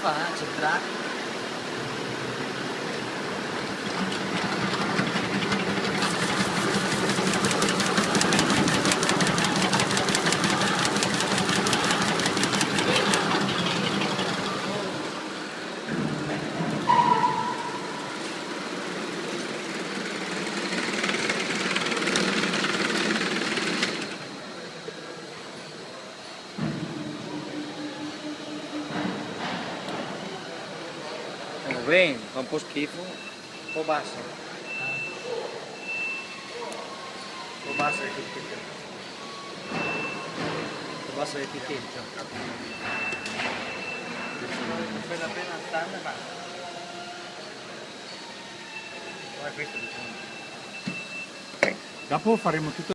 fa? C'è il track? Bene, fa un po' schifo, un po' basso. Un po' basso l'etichetta. Un po' basso l'etichetta. Appena appena stanno e basta. Guarda questo diciamo. Dopo faremo tutto